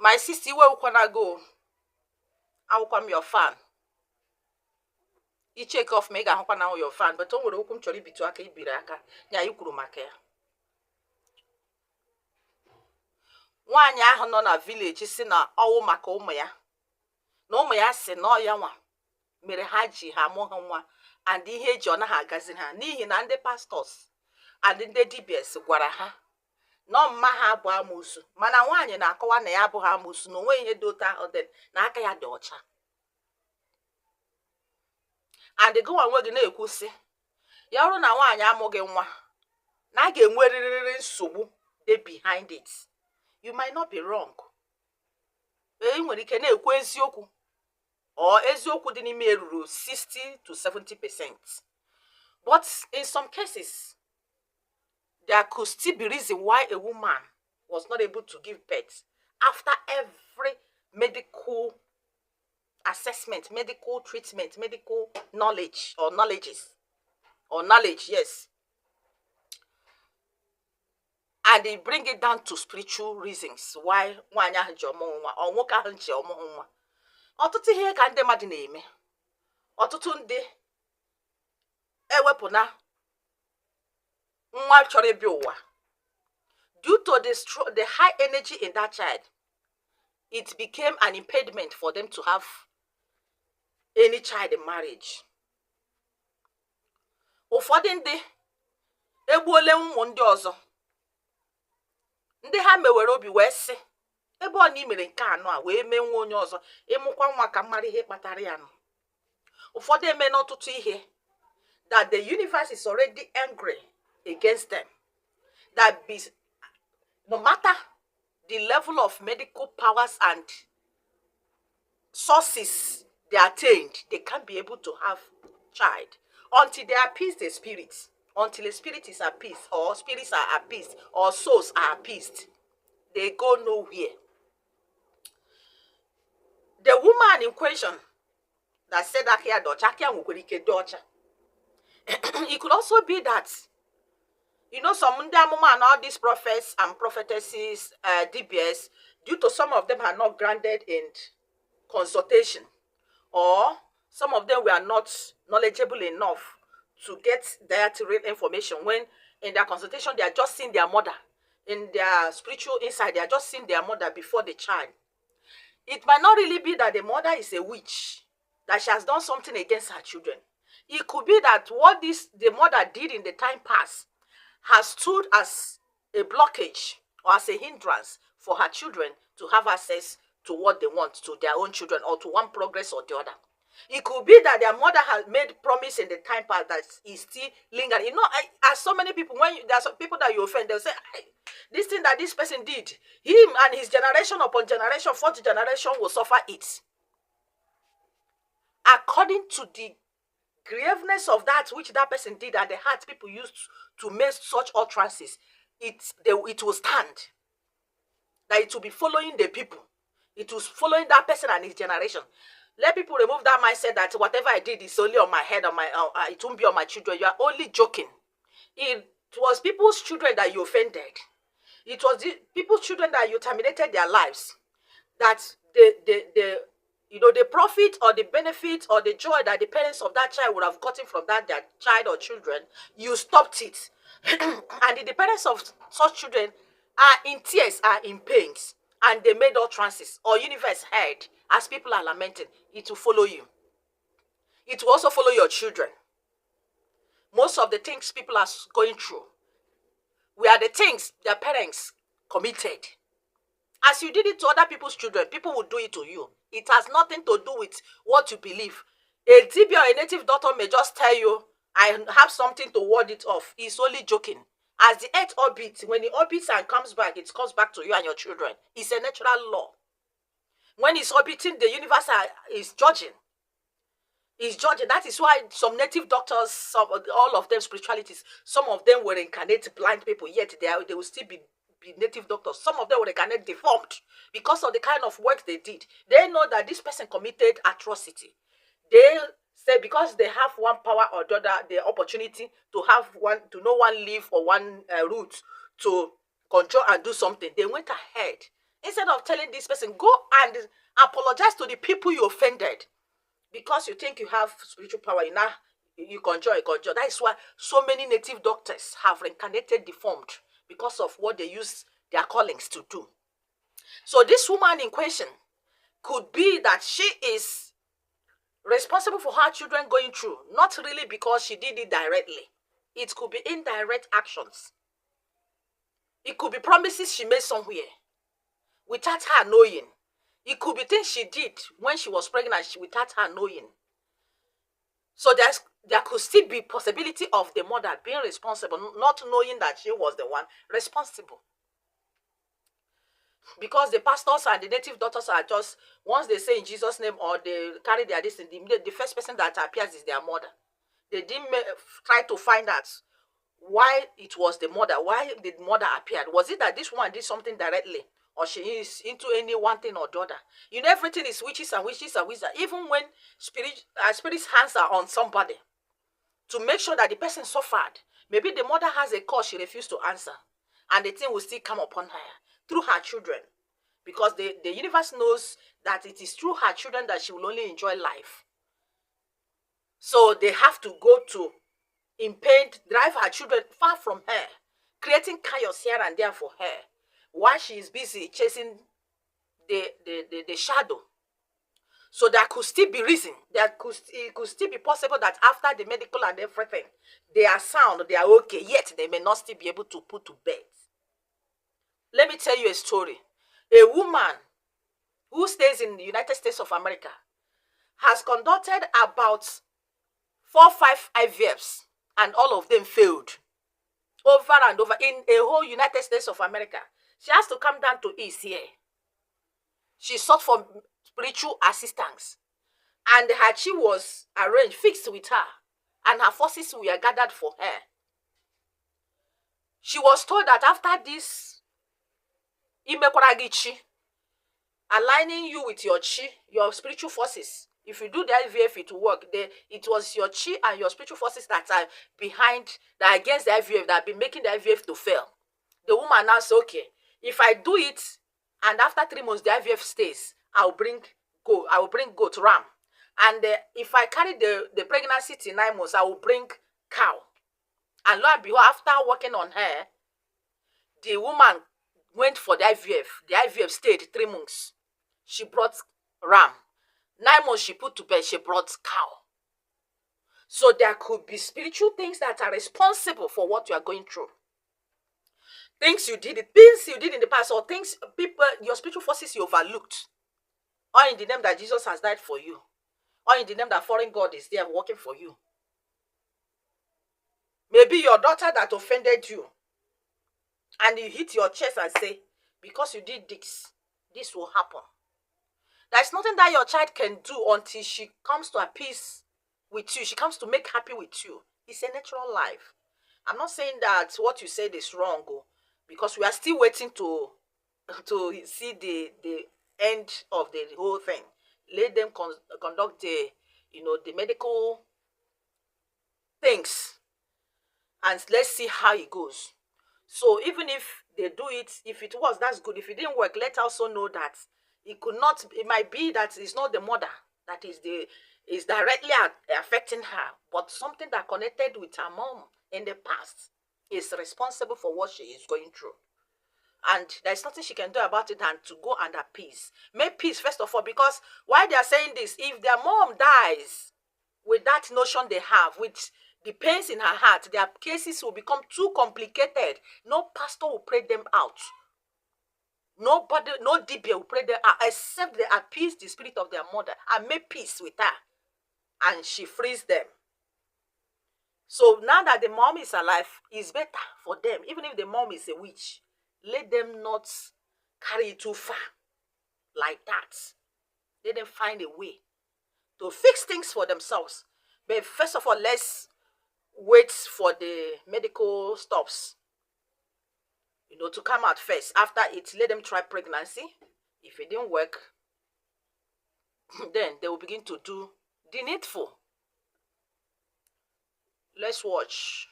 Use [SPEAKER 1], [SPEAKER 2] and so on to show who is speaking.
[SPEAKER 1] My sister, where ukwana go? I'll come your fan. You check off mega hokwana your fan, but don't worry, chori bitu aka ibiraka. Ya yukuru make. Nwanyị ahụ nọ na village si na ọwụ maka ụmụ ya. Na ụmụ ya si na ọya nwa mere ha ji ha mụ ha nwa and ihe eji ọ naghị agazi ha n'ihi na ndị pastors and ndị DBS gwara ha na mma ha bụ amụsụ mana nwaanyị na-akọwa na ya abụghị amụsụ na onwe ihe dị otu ahụ dị na aka ya dị ọcha and gụwa nwe gị na-ekwu sị ya ọrụ na nwaanyị amụghị nwa na a ga-enwerịrị nsogbu dị behind it. You might not be wrong. Ị nwere ike na-ekwu eziokwu or eziokwu dị n'ime eruru 60 to 70%. But in some cases, there could still be reason why a woman was not able to give birth after every medical assessment, medical treatment, medical knowledge or knowledge, yes. And they bring it down to spiritual reasons why nwanyị ahụ ji ọmụ nwa or nwoke ahụ ji ọmụ nwa. Ọtụtụ ihe ka ndị mmadụ na-eme. Ọtụtụ ndị ewepụna nwa chọrọ ịbịa ụwa. Due to the high energy in that child, it became an impediment for them to have any child in marriage. Ụfọdụ ndị egbuole ụmụ ndị ọzọ. Ndị ha mewere obi wee sị ebe ọ na imere nke anọ a wee mee nwa onye ọzọ ịmụkwa nwa ka mmadụ ihe kpatara ya nọ. Ụfọdụ eme n'ọtụtụ ihe that the universe is already angry against them. That no matter the level of medical powers and sources they attained, they can't be able to have child until they appease the spirits. Until a spirit is appeased, or spirits are appeased, or souls are appeased, they go nowhere. The woman in question that said that here docha, it could also be that, you know, some and all these prophets and prophetesses, DBS, due to some of them are not granted in consultation, or some of them were not knowledgeable enough to get dietary information when in their consultation they are just seeing their mother. In their spiritual insight, they are just seeing their mother before the child. It might not really be that the mother is a witch, that she has done something against her children. It could be that what the mother did in the time past has stood as a blockage or as a hindrance for her children to have access to what they want, to their own children, or to one progress or the other. It could be that their mother has made promise in the time past that is still lingering. You know, as so many people, when there are some people that you offend, they'll say, this thing that this person did, him and his generation upon generation, fourth generation will suffer it. According to the graveness of that which that person did and the heart people used to make such utterances, it will stand. That it will be following the people. It was following that person and his generation. Let people remove that mindset that whatever I did is only on my head, on my it won't be on my children. You are only joking. It was people's children that you offended. It was people's children that you terminated their lives. That the profit or the benefit or the joy that the parents of that child would have gotten from their child or children, you stopped it. And the parents of such children are in tears, are in pains, and they made utterances or universe heard. As people are lamenting, it will follow you. It will also follow your children. Most of the things people are going through were the things their parents committed. As you did it to other people's children, people will do it to you. It has nothing to do with what you believe. A DB or a native doctor may just tell you, I have something to ward it off. It's only joking. As the earth orbits, when it orbits and comes back, it comes back to you and your children. It's a natural law. When it's orbiting, the universe is judging. It's judging. That is why some native doctors, all of them spiritualities, some of them will incarnate blind people, yet they will still be native doctors. Some of them will incarnate deformed because of the kind of work they did. They know that this person committed atrocity. They say because they have one power or the other, the opportunity to have one, to know one leaf or one root to control and do something, they went ahead. Instead of telling this person, go and apologize to the people you offended. Because you think you have spiritual power, you conjure. That is why so many native doctors have reincarnated deformed because of what they use their callings to do. So this woman in question could be that she is responsible for her children going through, not really because she did it directly. It could be indirect actions. It could be promises she made somewhere without her knowing. It could be things she did when she was pregnant without her knowing. So there could still be possibility of the mother being responsible, not knowing that she was the one responsible. Because the pastors and the native doctors are just, once they say in Jesus' name or they carry their destiny, the first person that appears is their mother. They didn't try to find out why it was the mother. Why the mother appeared? Was it that this woman did something directly, or she is into any one thing or the other? Everything is witches and witches and wizards. Even when spirit's hands are on somebody to make sure that the person suffered, maybe the mother has a call she refused to answer, and the thing will still come upon her through her children, because the universe knows that it is through her children that she will only enjoy life. So they have to go to drive her children far from her, creating chaos here and there for her, while she is busy chasing the shadow. So there could still be reason. It could still be possible that after the medical and everything, they are sound, they are okay, yet they may not still be able to put to bed. Let me tell you a story. A woman who stays in the United States of America has conducted about 4 or 5 IVFs, and all of them failed over and over in a whole United States of America. She has to come down to East here. She sought for spiritual assistance, and her chi was arranged, fixed with her, and her forces were gathered for her. She was told that after this Imekwaragi, aligning you with your chi, your spiritual forces, if you do the IVF, it will work. It was your chi and your spiritual forces that are behind, that against the IVF, that have been making the IVF to fail. The woman now said, okay, if I do it, and after 3 months the IVF stays, I will bring goat, ram. And if I carry the pregnancy till 9 months, I will bring cow. And lo and behold, after working on her, the woman went for the IVF. The IVF stayed 3 months. She brought ram. 9 months she put to bed, she brought cow. So there could be spiritual things that are responsible for what you are going through. Things you did in the past, or things, people, your spiritual forces you overlooked. Or in the name that Jesus has died for you. Or in the name that foreign God is there working for you. Maybe your daughter that offended you, and you hit your chest and say, because you did this will happen. There's nothing that your child can do until she comes to a peace with you. She comes to make happy with you. It's a natural life. I'm not saying that what you said is wrong, because we are still waiting to see the end of the whole thing. Let them conduct the medical things, and let's see how it goes. So even if they do it, if it was, that's good. If it didn't work, let's also know that it might be that it's not the mother that is directly affecting her, but something that connected with her mom in the past is responsible for what she is going through. And there's nothing she can do about it than to go and appease. Make peace, first of all, because why they are saying this, if their mom dies with that notion they have, with the pains in her heart, their cases will become too complicated. No pastor will pray them out. Nobody, no DB will pray them out, except they appease the spirit of their mother and make peace with her. And she frees them. So now that the mom is alive, it's better for them. Even if the mom is a witch, let them not carry it too far like that. Let them find a way to fix things for themselves. But first of all, let's wait for the medical stops, to come out first. After it, let them try pregnancy. If it didn't work, then they will begin to do the needful. Let's watch.